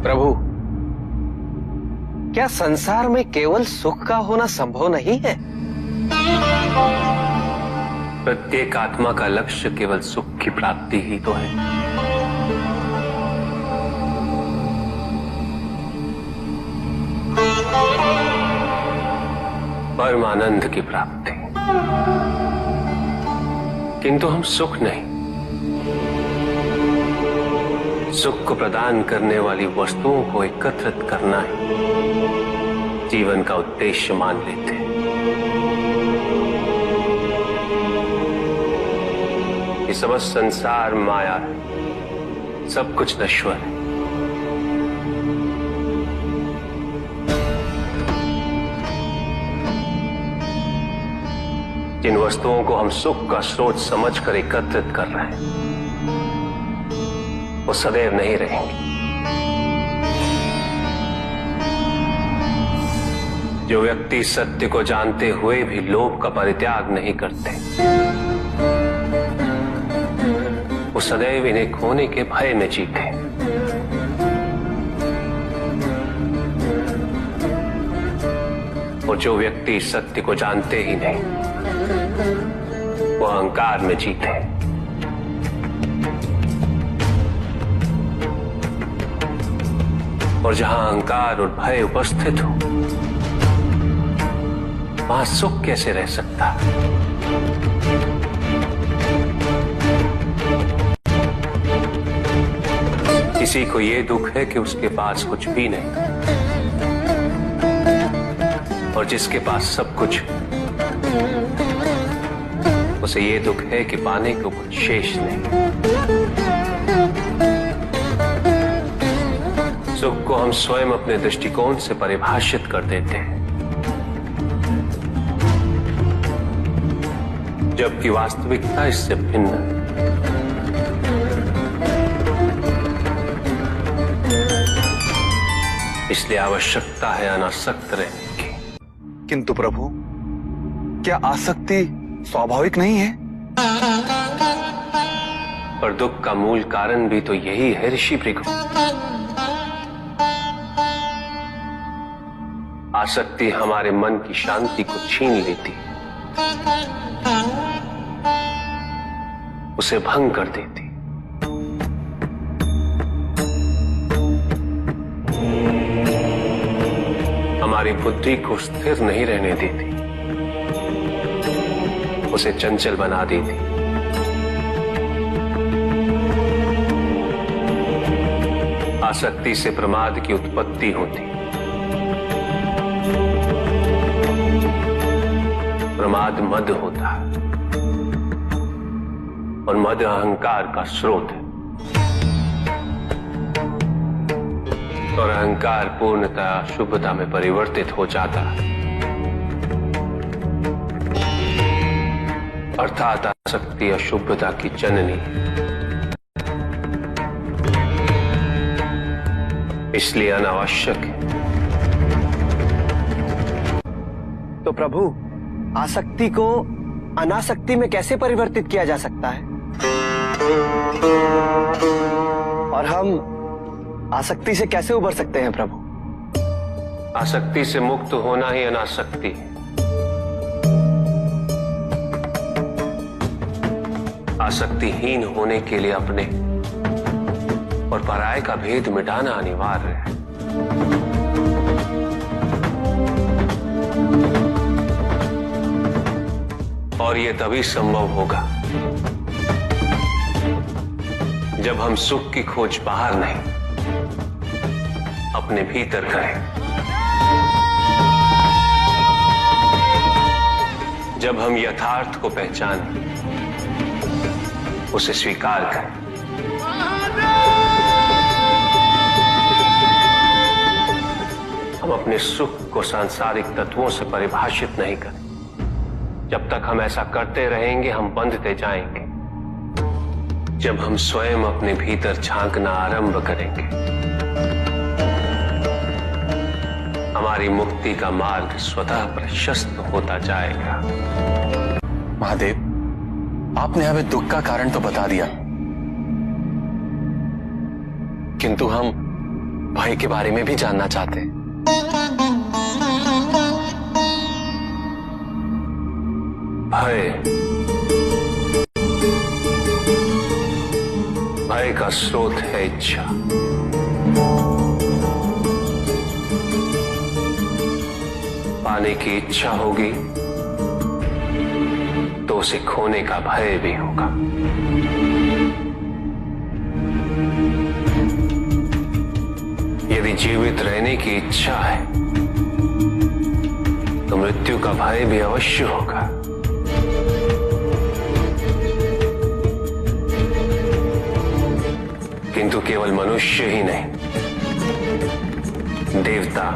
प्रभु, क्या संसार में केवल सुख का होना संभव नहीं है? प्रत्येक आत्मा का लक्ष्य केवल सुख की प्राप्ति ही तो है। परमानंद की प्राप्ति, किंतु हम सुख नहीं, सुख को प्रदान करने वाली वस्तुओं को एकत्रित करना ही जीवन का उद्देश्य मान लेते हैं। ये समस्त संसार माया है, सब कुछ नश्वर है। जिन वस्तुओं को हम सुख का स्रोत समझकर एकत्रित कर रहे हैं, वो सदैव नहीं रहेंगे। जो व्यक्ति सत्य को जानते हुए भी लोभ का परित्याग नहीं करते, वो सदैव इन्हें खोने के भय में जीते। और जो व्यक्ति सत्य को जानते ही नहीं, वो अहंकार में जीते। और जहां अहंकार और भय उपस्थित हो, वहां सुख कैसे रह सकता? किसी को यह दुख है कि उसके पास कुछ भी नहीं, और जिसके पास सब कुछ, उसे ये दुख है कि पाने को कुछ शेष नहीं। सुख को हम स्वयं अपने दृष्टिकोण से परिभाषित कर देते हैं, जबकि वास्तविकता इससे भिन्न है। इसलिए आवश्यकता है अनासक्त रहने की। किंतु प्रभु, क्या आसक्ति स्वाभाविक नहीं है? पर दुख का मूल कारण भी तो यही है ऋषि भृगु। आसक्ति हमारे मन की शांति को छीन लेती, उसे भंग कर देती। हमारी बुद्धि को स्थिर नहीं रहने देती, उसे चंचल बना देती। आसक्ति से प्रमाद की उत्पत्ति होती, प्रमाद मद होता है, और मद अहंकार का स्रोत है। और अहंकार पूर्णतः अशुभता में परिवर्तित हो जाता है, अर्थात आसक्ति अशुभता की जननी। इसलिए अनावश्यक है। तो प्रभु, आसक्ति को अनासक्ति में कैसे परिवर्तित किया जा सकता है? और हम आसक्ति से कैसे उबर सकते हैं प्रभु? आसक्ति से मुक्त होना ही अनासक्ति है। आसक्तिहीन होने के लिए अपने और पराये का भेद मिटाना अनिवार्य है। और यह तभी संभव होगा जब हम सुख की खोज बाहर नहीं, अपने भीतर करें। जब हम यथार्थ को पहचानें, उसे स्वीकार करें। हम अपने सुख को सांसारिक तत्वों से परिभाषित नहीं करें। जब तक हम ऐसा करते रहेंगे, हम बंधते जाएंगे। जब हम स्वयं अपने भीतर झांकना आरंभ करेंगे, हमारी मुक्ति का मार्ग स्वतः प्रशस्त होता जाएगा। महादेव, आपने हमें दुख का कारण तो बता दिया, किंतु हम भाई के बारे में भी जानना चाहते हैं। भय का स्रोत है इच्छा। पाने की इच्छा होगी तो उसे खोने का भय भी होगा। यदि जीवित रहने की इच्छा है तो मृत्यु का भय भी अवश्य होगा। किंतु केवल मनुष्य ही नहीं, देवता,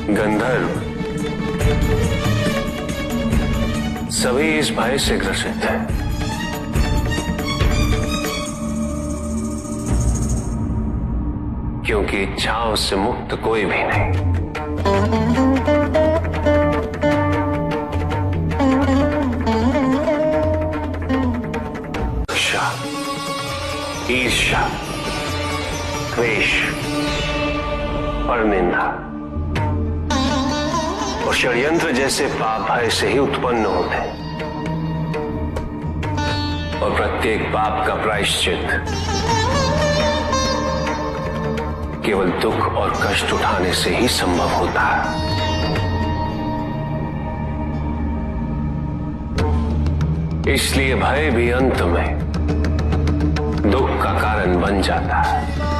गंधर्व सभी इस भय से ग्रसित हैं। क्योंकि इच्छाओं से मुक्त कोई भी नहीं। ईर्ष्या, द्वेष और निंदा और षड्यंत्र जैसे पाप भय से ही उत्पन्न होते हैं। और प्रत्येक पाप का प्रायश्चित केवल दुख और कष्ट उठाने से ही संभव होता है। इसलिए भय भी अंत में दुख का कारण बन जाता है।